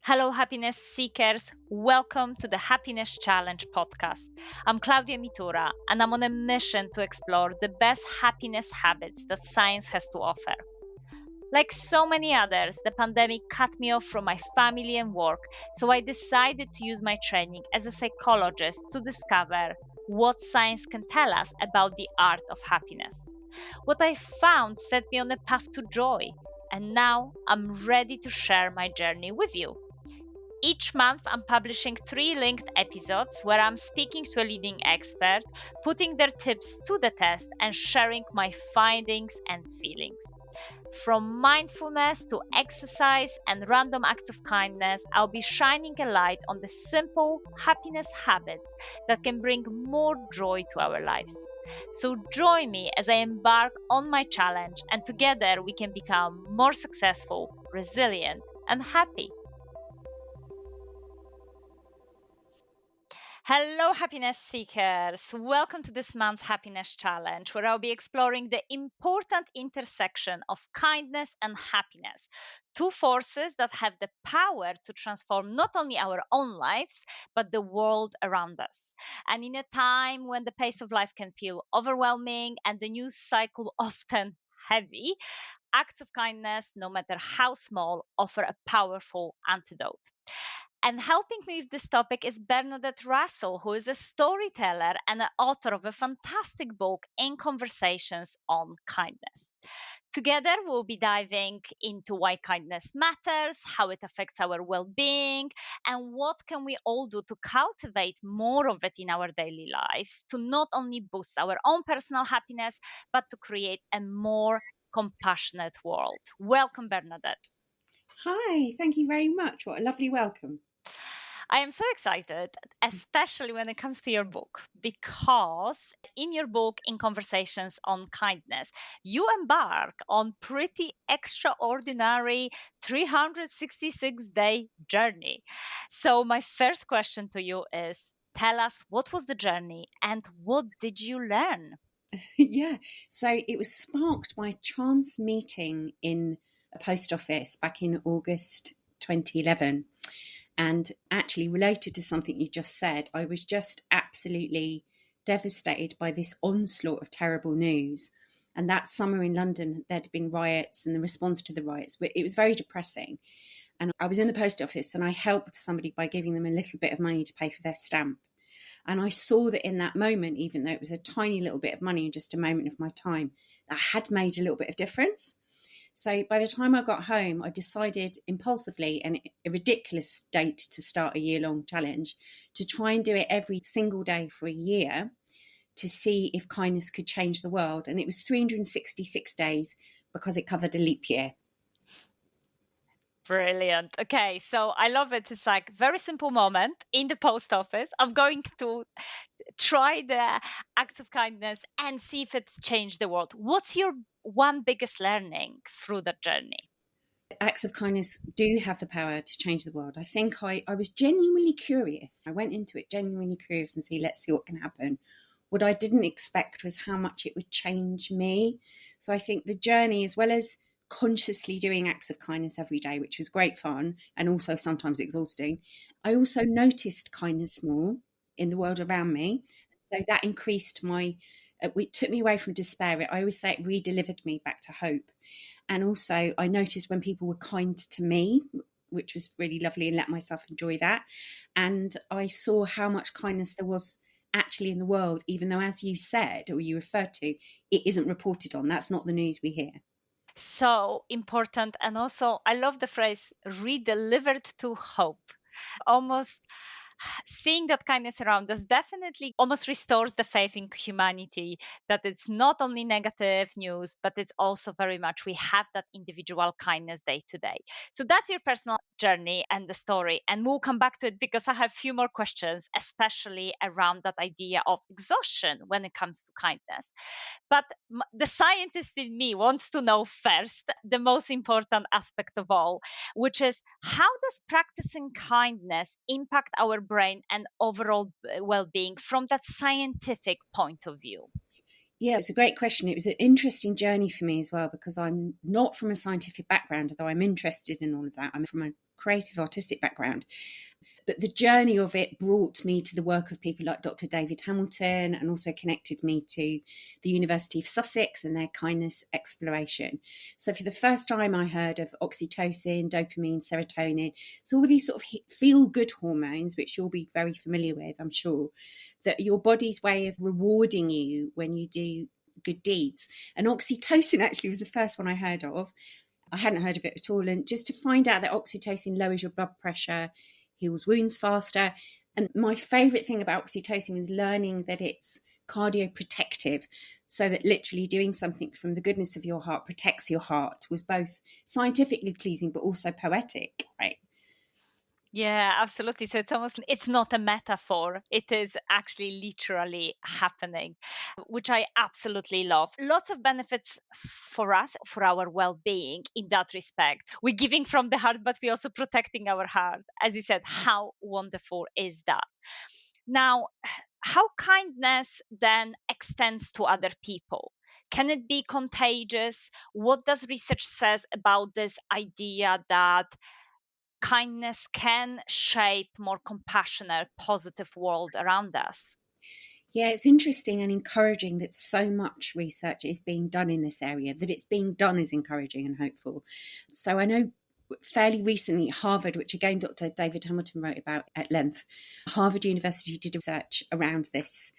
Hello, happiness seekers. Welcome to the Happiness Challenge podcast. I'm Klaudia Mitura, and I'm on a mission to explore the best happiness habits that science has to offer. Like so many others, the pandemic cut me off from my family and work, so I decided to use my training as a psychologist to discover what science can tell us about the art of happiness. What I found set me on a path to joy, and now I'm ready to share my journey with you. Each month, I'm publishing 3 linked episodes where I'm speaking to a leading expert, putting their tips to the test, and sharing my findings and feelings. From mindfulness to exercise and random acts of kindness, I'll be shining a light on the simple happiness habits that can bring more joy to our lives. So join me as I embark on my challenge, and together we can become more successful, resilient, and happy. Hello, happiness seekers. Welcome to this month's Happiness Challenge, where I'll be exploring the important intersection of kindness and happiness, two forces that have the power to transform not only our own lives, but the world around us. And in a time when the pace of life can feel overwhelming and the news cycle often heavy, acts of kindness, no matter how small, offer a powerful antidote. And helping me with this topic is Berndatte Russell, who is a storyteller and an author of a fantastic book, In Conversations on Kindness. Together, we'll be diving into why kindness matters, how it affects our well-being, and what can we all do to cultivate more of it in our daily lives to not only boost our own personal happiness, but to create a more compassionate world. Welcome, Bernadette. Hi, thank you very much. What a lovely welcome. I am so excited, especially when it comes to your book, because in your book, In Conversations on Kindness, you embark on pretty extraordinary 366-day journey. So my first question to you is, tell us, what was the journey and what did you learn? Yeah, so it was sparked by a chance meeting in a post office back in August 2011. And actually, related to something you just said, I was just absolutely devastated by this onslaught of terrible news. And that summer in London, there'd been riots and the response to the riots, but it was very depressing. And I was in the post office and I helped somebody by giving them a little bit of money to pay for their stamp. And I saw that in that moment, even though it was a tiny little bit of money in just a moment of my time, that had made a little bit of difference. So by the time I got home, I decided impulsively, and a ridiculous date to start a year-long challenge, to try and do it every single day for a year to see if kindness could change the world. And it was 366 days because it covered a leap year. Brilliant. Okay, so I love it. It's like very simple moment in the post office. I'm going to try the acts of kindness and see if it's changed the world. What's your one biggest learning through that journey? Acts of kindness do have the power to change the world. I think I was genuinely curious. I went into it genuinely curious and let's see what can happen. What I didn't expect was how much it would change me. So I think the journey, as well as consciously doing acts of kindness every day, which was great fun and also sometimes exhausting, I also noticed kindness more in the world around me. So that increased it took me away from despair. I always say it re-delivered me back to hope. And also I noticed when people were kind to me, which was really lovely, and let myself enjoy that. And I saw how much kindness there was actually in the world, even though, as you said, or you referred to, it isn't reported on. That's not the news we hear. So important. And also, I love the phrase redelivered to hope. Almost seeing that kindness around us definitely almost restores the faith in humanity, that it's not only negative news, but it's also very much we have that individual kindness day to day. So that's your personal journey and the story. And we'll come back to it because I have a few more questions, especially around that idea of exhaustion when it comes to kindness. But the scientist in me wants to know first the most important aspect of all, which is how does practicing kindness impact our brain and overall well being from that scientific point of view? Yeah, it's a great question. It was an interesting journey for me as well, because I'm not from a scientific background, although I'm interested in all of that. I'm from a creative artistic background. But the journey of it brought me to the work of people like Dr. David Hamilton, and also connected me to the University of Sussex and their kindness exploration. So for the first time, I heard of oxytocin, dopamine, serotonin. So all these sort of feel-good hormones, which you'll be very familiar with, I'm sure, that your body's way of rewarding you when you do good deeds. And oxytocin actually was the first one I heard of. I hadn't heard of it at all. And just to find out that oxytocin lowers your blood pressure, heals wounds faster. And my favourite thing about oxytocin was learning that it's cardioprotective, so that literally doing something from the goodness of your heart protects your heart, was both scientifically pleasing but also poetic, right? Yeah, absolutely. So it's not a metaphor. It is actually literally happening, which I absolutely love. Lots of benefits for us, for our well-being in that respect. We're giving from the heart, but we're also protecting our heart. As you said, how wonderful is that? Now, how kindness then extends to other people. Can it be contagious? What does research says about this idea that kindness can shape more compassionate, positive world around us? Yeah, it's interesting and encouraging that so much research is being done in this area. That it's being done is encouraging and hopeful. So I know fairly recently Harvard, which again Dr. David Hamilton wrote about at length, Harvard University did research around this.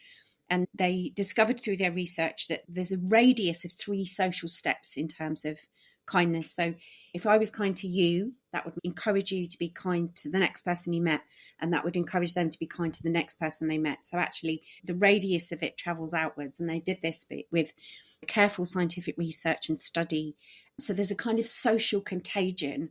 And they discovered through their research that there's a radius of 3 social steps in terms of kindness. So if I was kind to you, that would encourage you to be kind to the next person you met, and that would encourage them to be kind to the next person they met. So actually the radius of it travels outwards, and they did this with careful scientific research and study. So there's a kind of social contagion,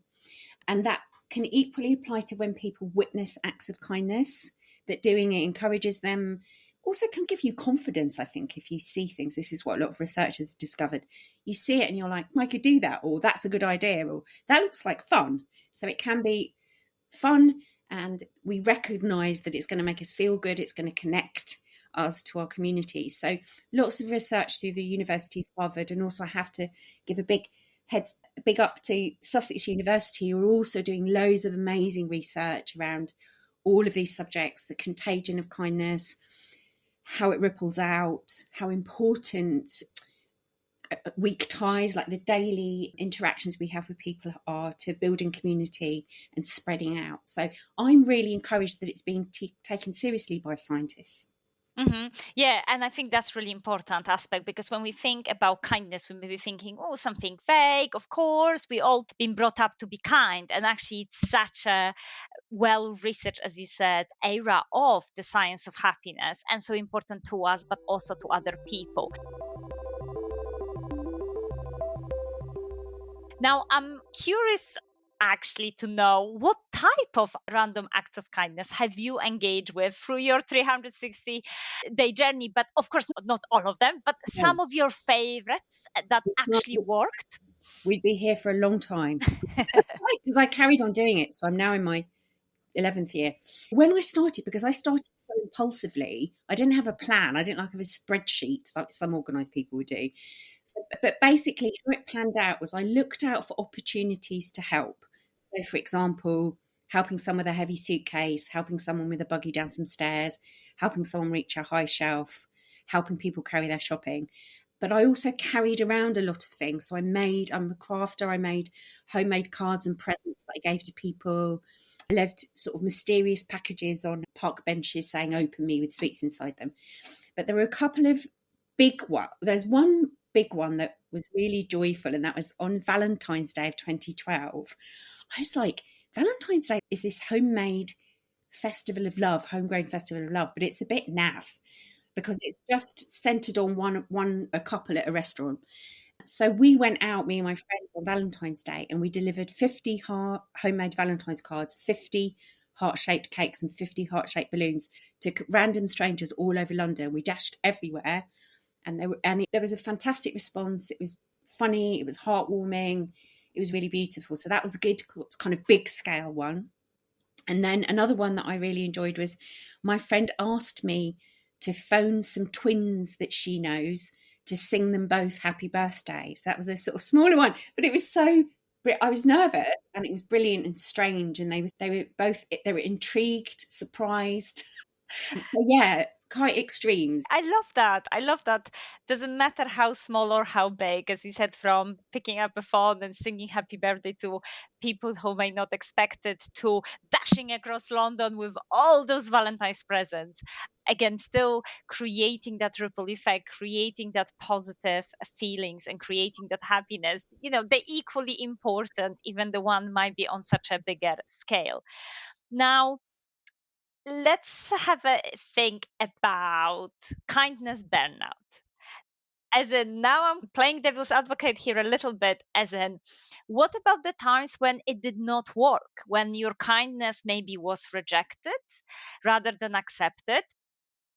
and that can equally apply to when people witness acts of kindness, that doing it encourages them. Also can give you confidence, I think, if you see things. This is what a lot of researchers have discovered. You see it and you're like, I could do that, or that's a good idea, or that looks like fun. So it can be fun, and we recognise that it's going to make us feel good. It's going to connect us to our community. So lots of research through the University of Harvard, and also I have to give a big up to Sussex University, who are also doing loads of amazing research around all of these subjects, the contagion of kindness, how it ripples out, how important weak ties, like the daily interactions we have with people, are to building community and spreading out. So I'm really encouraged that it's being taken seriously by scientists. Mm-hmm. Yeah, and I think that's really important aspect, because when we think about kindness, we may be thinking, oh, something fake. Of course, we all been brought up to be kind, and actually, it's such a well-researched, as you said, era of the science of happiness, and so important to us, but also to other people. Now, I'm curious actually to know, what type of random acts of kindness have you engaged with through your 360-day journey? But of course, not all of them, but No, some of your favorites that actually worked. we'd be here for a long time, because I carried on doing it. So I'm now in my 11th year. When I started, because I started so impulsively, I didn't have a plan. I didn't have a spreadsheet like some organised people would do. So, but basically, how it planned out was I looked out for opportunities to help. So, for example, helping someone with a heavy suitcase, helping someone with a buggy down some stairs, helping someone reach a high shelf, helping people carry their shopping. But I also carried around a lot of things. So I'm a crafter. I made homemade cards and presents that I gave to people. I left sort of mysterious packages on park benches saying "Open me" with sweets inside them. But there were a couple of big ones. There's one big one that was really joyful, and that was on Valentine's Day of 2012. I was like, Valentine's Day is this homemade festival of love, homegrown festival of love, but it's a bit naff because it's just centered on a couple at a restaurant. So we went out, me and my friends, on Valentine's Day, and we delivered 50 homemade Valentine's cards, 50 heart-shaped cakes, and 50 heart-shaped balloons to random strangers all over London. We dashed everywhere, and there was a fantastic response. It was funny, it was heartwarming, it was really beautiful. So that was a good kind of big scale one. And then another one that I really enjoyed was my friend asked me to phone some twins that she knows to sing them both happy birthdays. That was a sort of smaller one, but it was so, I was nervous and it was brilliant and strange. And they were intrigued, surprised. So yeah, quite extremes. I love that. I love that. Doesn't matter how small or how big, as you said, from picking up a phone and singing happy birthday to people who may not expect it, to dashing across London with all those Valentine's presents. Again, still creating that ripple effect, creating that positive feelings and creating that happiness. They're equally important, even the one might be on such a bigger scale. Now, let's have a think about kindness burnout. As in, now I'm playing devil's advocate here a little bit, as in, what about the times when it did not work, when your kindness maybe was rejected rather than accepted?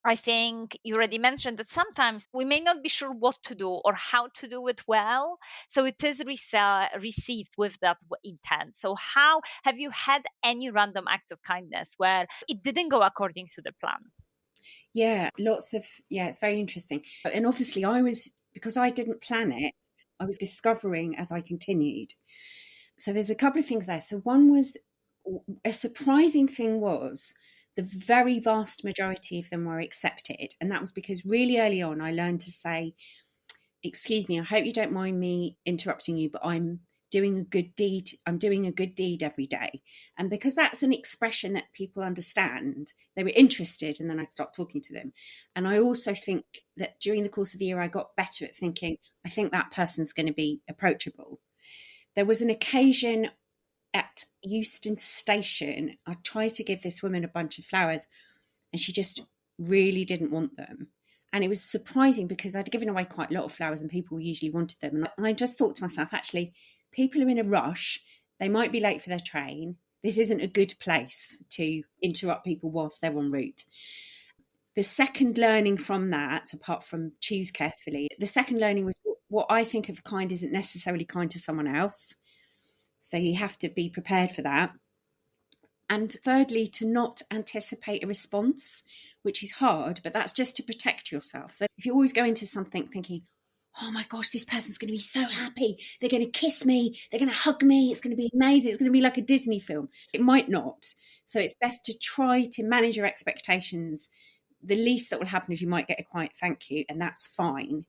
I think you already mentioned that sometimes we may not be sure what to do or how to do it well. So it is received with that intent. So, how have you had any random acts of kindness where it didn't go according to the plan? Yeah, it's very interesting. And obviously, because I didn't plan it, I was discovering as I continued. So there's a couple of things there. So one was, a surprising thing was the very vast majority of them were accepted. And that was because really early on, I learned to say, excuse me, I hope you don't mind me interrupting you, but I'm doing a good deed. I'm doing a good deed every day. And because that's an expression that people understand, they were interested, and then I'd start talking to them. And I also think that during the course of the year, I got better at thinking, I think that person's going to be approachable. There was an occasion at Euston Station. I tried to give this woman a bunch of flowers and she just really didn't want them. And it was surprising because I'd given away quite a lot of flowers and people usually wanted them. And I just thought to myself, actually, people are in a rush. They might be late for their train. This isn't a good place to interrupt people whilst they're en route. The second learning from that, apart from choose carefully, the second learning was what I think of kind isn't necessarily kind to someone else. So you have to be prepared for that. And thirdly, to not anticipate a response, which is hard, but that's just to protect yourself. So if you always go into something thinking, oh my gosh, this person's going to be so happy. They're going to kiss me. They're going to hug me. It's going to be amazing. It's going to be like a Disney film. It might not. So it's best to try to manage your expectations. The least that will happen is you might get a quiet thank you, and that's fine.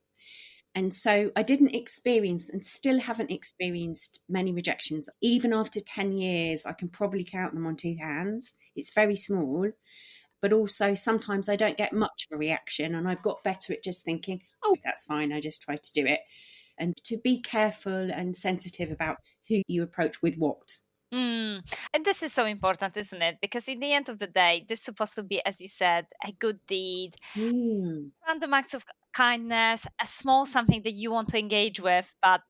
And so I didn't experience, and still haven't experienced, many rejections. Even after 10 years, I can probably count them on two hands. It's very small. But also sometimes I don't get much of a reaction, and I've got better at just thinking, oh, that's fine. I just tried to do it. And to be careful and sensitive about who you approach with what. And this is so important, isn't it? Because in the end of the day, this is supposed to be, as you said, a good deed, random acts of kindness, a small something that you want to engage with, but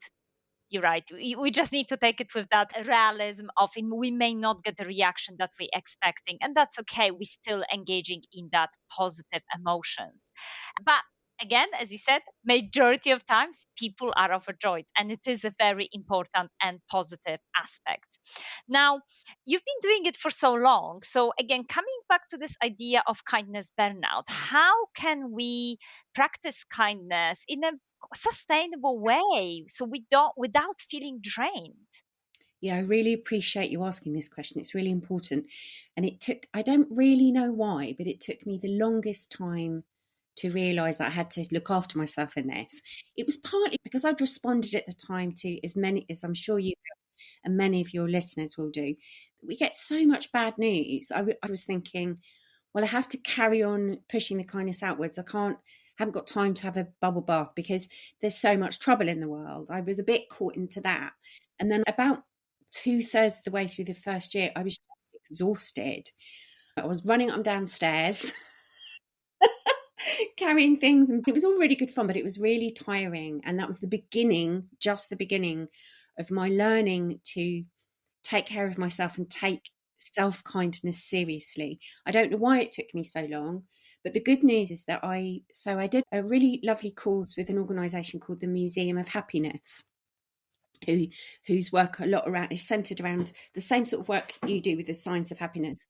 you're right. We just need to take it with that realism of we may not get the reaction that we're expecting, and that's okay. We're still engaging in that positive emotions. But again, as you said, majority of times people are overjoyed, and it is a very important and positive aspect. Now, you've been doing it for so long. So again, coming back to this idea of kindness burnout, how can we practice kindness in a sustainable way so we don't without feeling drained? Yeah, I really appreciate you asking this question. It's really important. And I don't really know why, but it took me the longest time to realise that I had to look after myself in this. It was partly because I'd responded at the time to as many as I'm sure you and many of your listeners will do. We get so much bad news. I was thinking, well, I have to carry on pushing the kindness outwards. Haven't got time to have a bubble bath because there's so much trouble in the world. I was a bit caught into that. And then about 2/3 of the way through the first year, I was just exhausted. I was running up and down stairs, carrying things, and it was all really good fun, but it was really tiring. And that was just the beginning of my learning to take care of myself and take self-kindness seriously. I don't know why it took me so long, but the good news is that I did a really lovely course with an organisation called the Museum of Happiness, whose work a lot around is centered around the same sort of work you do with the science of happiness.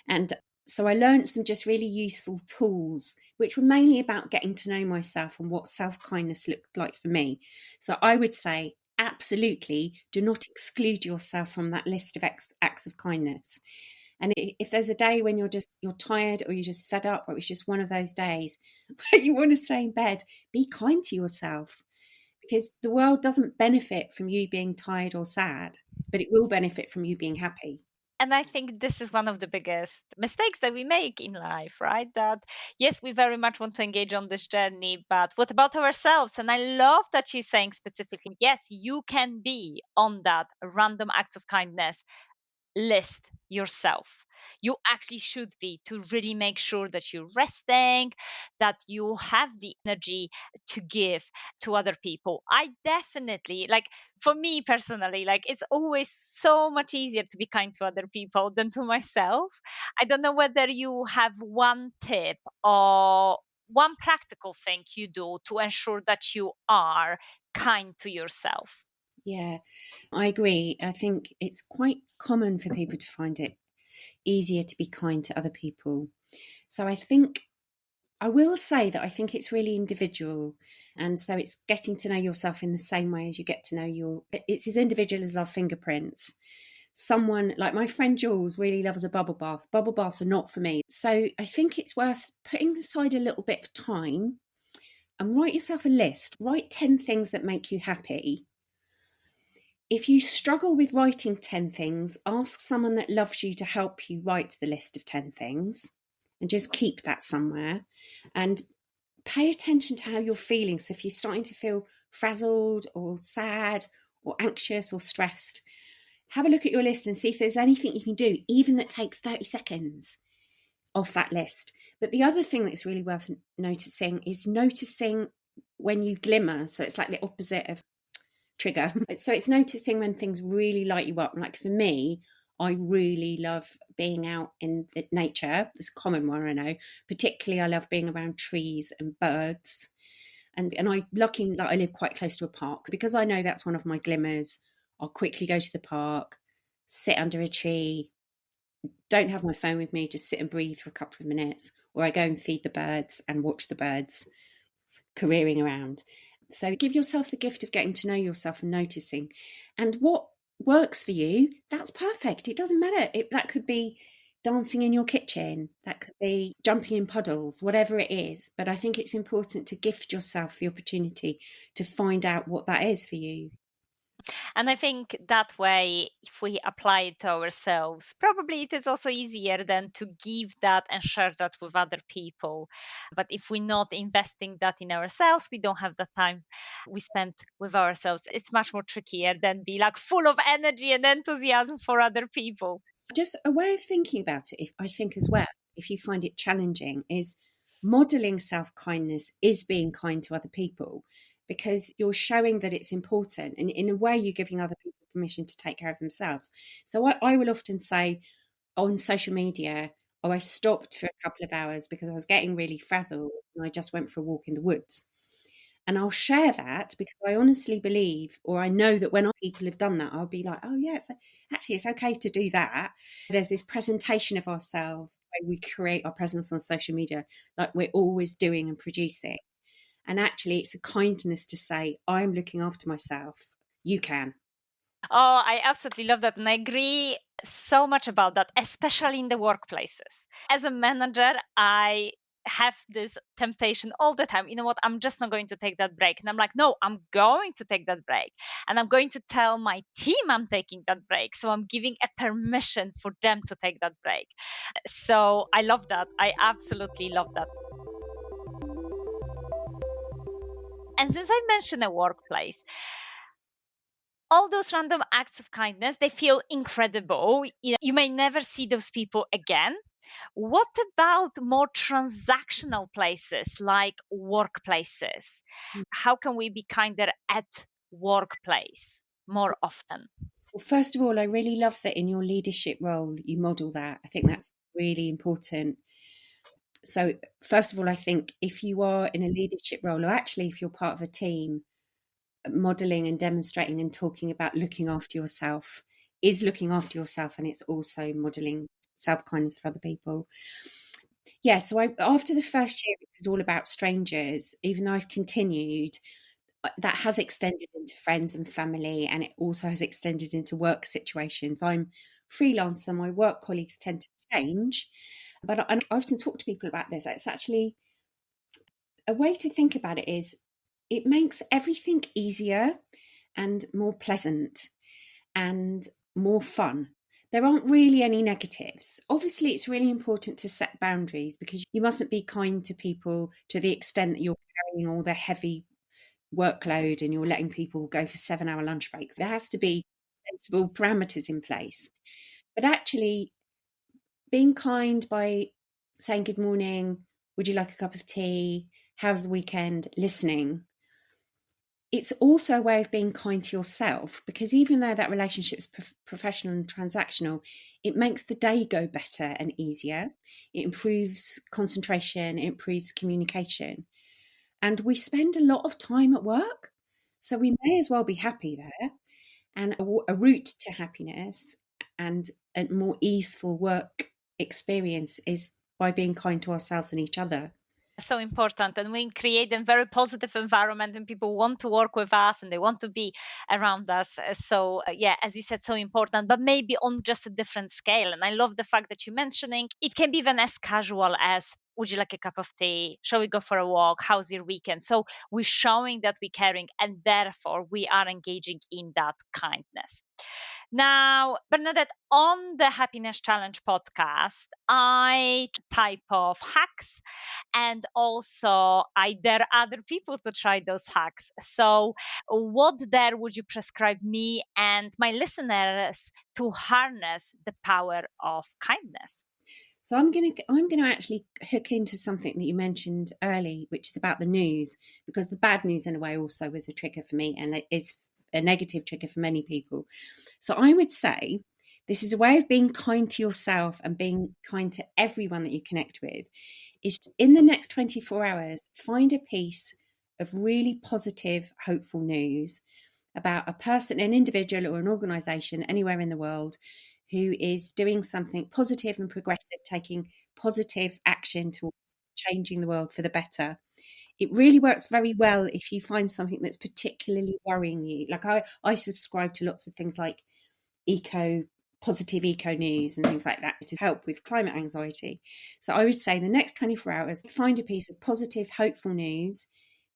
And So I learned some just really useful tools, which were mainly about getting to know myself and what self-kindness looked like for me. So I would say, absolutely, do not exclude yourself from that list of acts of kindness. And if there's a day when you're tired or you're just fed up or it's just one of those days where you want to stay in bed, be kind to yourself, because the world doesn't benefit from you being tired or sad, but it will benefit from you being happy. And I think this is one of the biggest mistakes that we make in life, right? That yes, we very much want to engage on this journey, but what about ourselves? And I love that she's saying specifically, yes, you can be on that random acts of kindness list yourself. You actually should be, to really make sure that you're resting, that you have the energy to give to other people. I definitely, like, for me personally, like, it's always so much easier to be kind to other people than to myself. I don't know whether you have one tip or one practical thing you do to ensure that you are kind to yourself. Yeah, I agree. I think it's quite common for people to find it easier to be kind to other people. So I will say that I think it's really individual. And so it's getting to know yourself in the same way as you get to know it's as individual as our fingerprints. Someone like my friend Jules really loves a bubble bath. Bubble baths are not for me. So I think it's worth putting aside a little bit of time and write yourself a list. Write 10 things that make you happy. If you struggle with writing 10 things, ask someone that loves you to help you write the list of 10 things and just keep that somewhere. And pay attention to how you're feeling. So if you're starting to feel frazzled or sad or anxious or stressed, have a look at your list and see if there's anything you can do, even that takes 30 seconds off that list. But the other thing that's really worth noticing is noticing when you glimmer. So it's like the opposite of trigger. So it's noticing when things really light you up. Like for me, I really love being out in nature. It's a common one, I know. Particularly, I love being around trees and birds. And I lucky that I live quite close to a park, because I know that's one of my glimmers. I'll quickly go to the park, sit under a tree, don't have my phone with me, just sit and breathe for a couple of minutes, or I go and feed the birds and watch the birds careering around. So give yourself the gift of getting to know yourself and noticing. And what works for you, that's perfect. It doesn't matter. That could be dancing in your kitchen, that could be jumping in puddles, whatever it is. But I think it's important to gift yourself the opportunity to find out what that is for you. And I think that way, if we apply it to ourselves, probably it is also easier than to give that and share that with other people. But if we're not investing that in ourselves, we don't have the time we spend with ourselves. It's much more trickier than be like full of energy and enthusiasm for other people. Just a way of thinking about it, if I think as well, if you find it challenging, is modeling self-kindness is being kind to other people, because you're showing that it's important, and in a way you're giving other people permission to take care of themselves. So I will often say on social media, oh, I stopped for a couple of hours because I was getting really frazzled and I just went for a walk in the woods. And I'll share that because I honestly believe, or I know that when people have done that, I'll be like, oh, yeah, actually, it's okay to do that. There's this presentation of ourselves, the way we create our presence on social media, like we're always doing and producing. And actually, it's a kindness to say, I'm looking after myself. You can. Oh, I absolutely love that. And I agree so much about that, especially in the workplaces. As a manager, I have this temptation all the time. You know what? I'm just not going to take that break. And I'm like, no, I'm going to take that break. And I'm going to tell my team I'm taking that break. So I'm giving a permission for them to take that break. So I love that. I absolutely love that. And since I mentioned a workplace, all those random acts of kindness, they feel incredible. You may never see those people again. What about more transactional places like workplaces? How can we be kinder at workplace more often? Well, first of all, I really love that in your leadership role, you model that. I think that's really important. So, first of all, I think if you are in a leadership role, or actually if you're part of a team, modeling and demonstrating and talking about looking after yourself is looking after yourself, and it's also modeling self-kindness for other people. Yeah, so after the first year, it was all about strangers, even though I've continued, that has extended into friends and family, and it also has extended into work situations. I'm freelance, and my work colleagues tend to change, but I often talk to people about this. It's actually a way to think about it is it makes everything easier and more pleasant and more fun. There aren't really any negatives. Obviously, it's really important to set boundaries because you mustn't be kind to people to the extent that you're carrying all the heavy workload and you're letting people go for 7-hour lunch breaks. There has to be sensible parameters in place. But actually, being kind by saying good morning, would you like a cup of tea? How's the weekend? Listening. It's also a way of being kind to yourself, because even though that relationship is professional and transactional, it makes the day go better and easier. It improves concentration, it improves communication. And we spend a lot of time at work, so we may as well be happy there. And a route to happiness and a more easeful work experience is by being kind to ourselves and each other. So important, and we create a very positive environment and people want to work with us and they want to be around us. So yeah, as you said, so important, but maybe on just a different scale. And I love the fact that you're mentioning it can be even as casual as, would you like a cup of tea? Shall we go for a walk? How's your weekend? So we're showing that we're caring, and therefore we are engaging in that kindness. Now, Bernadette, on the Happiness Challenge podcast, I type of hacks, and also I dare other people to try those hacks. So, what there would you prescribe me and my listeners to harness the power of kindness? So I'm gonna actually hook into something that you mentioned early, which is about the news, because the bad news in a way also was a trigger for me, and it's a negative trigger for many people. So I would say this is a way of being kind to yourself and being kind to everyone that you connect with. Is in the next 24 hours, find a piece of really positive, hopeful news about a person, an individual, or an organization anywhere in the world who is doing something positive and progressive, taking positive action towards changing the world for the better. It really works very well if you find something that's particularly worrying you. Like I subscribe to lots of things like positive eco news and things like that to help with climate anxiety. So I would say the next 24 hours, find a piece of positive, hopeful news,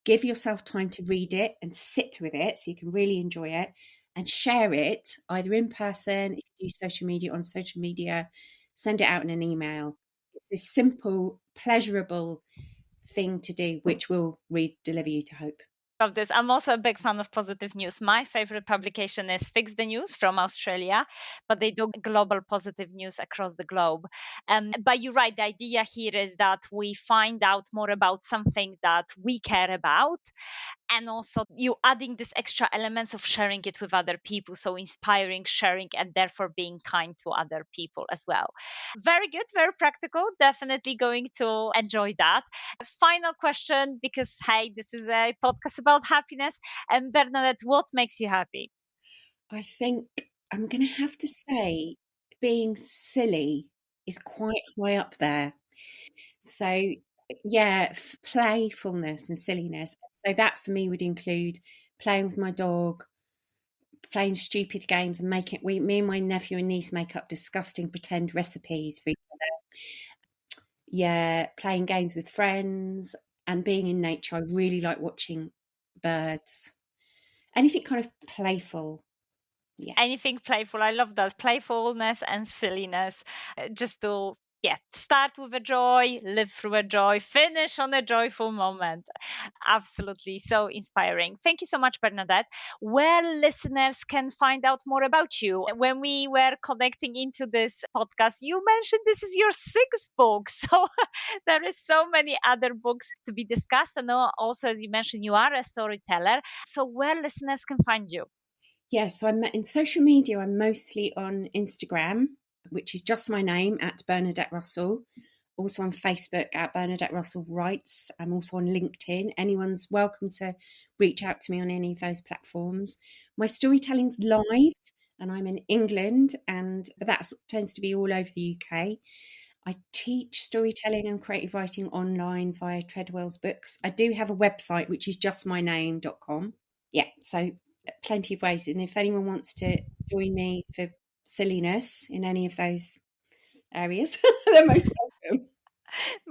give yourself time to read it and sit with it so you can really enjoy it, and share it either in person, if you use social media, on social media, send it out in an email. It's a simple, pleasurable thing to do, which will deliver you to hope. Of this. I'm also a big fan of positive news. My favorite publication is Fix the News from Australia, but they do global positive news across the globe. But you're right, the idea here is that we find out more about something that we care about, and also you adding this extra elements of sharing it with other people, so inspiring, sharing, and therefore being kind to other people as well. Very good, very practical, definitely going to enjoy that. Final question, because hey, this is a podcast about happiness. And Bernadette, what makes you happy? I think I'm going to have to say being silly is quite high up there. So, yeah, playfulness and silliness. So, that for me would include playing with my dog, playing stupid games, and me and my nephew and niece make up disgusting pretend recipes for each other. Yeah, playing games with friends and being in nature. I really like watching birds. Anything kind of playful. Yeah. Anything playful. I love that playfulness and silliness. Just to start with a joy, live through a joy, finish on a joyful moment. Absolutely so inspiring. Thank you so much, Bernadette. Where listeners can find out more about you. When we were connecting into this podcast, you mentioned this is your sixth book. So there is so many other books to be discussed. And also, as you mentioned, you are a storyteller. So where listeners can find you? Yeah, so I'm in social media. I'm mostly on Instagram, which is just my name, at Bernadette Russell. Also on Facebook at Bernadette Russell Writes. I'm also on LinkedIn. Anyone's welcome to reach out to me on any of those platforms. My storytelling's live and I'm in England, but that tends to be all over the UK. I teach storytelling and creative writing online via Treadwell's Books. I do have a website, which is justmyname.com. Yeah, so plenty of ways. And if anyone wants to join me for silliness in any of those areas, they're most welcome.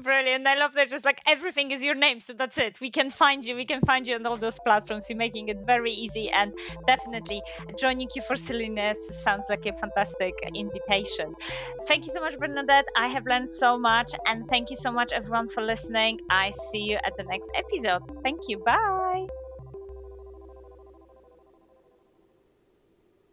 Brilliant. I love that just like everything is your name. So that's it. We can find you. We can find you on all those platforms. You're making it very easy, and definitely joining you for silliness sounds like a fantastic invitation. Thank you so much, Bernadette. I have learned so much, and thank you so much everyone for listening. I see you at the next episode. Thank you. Bye.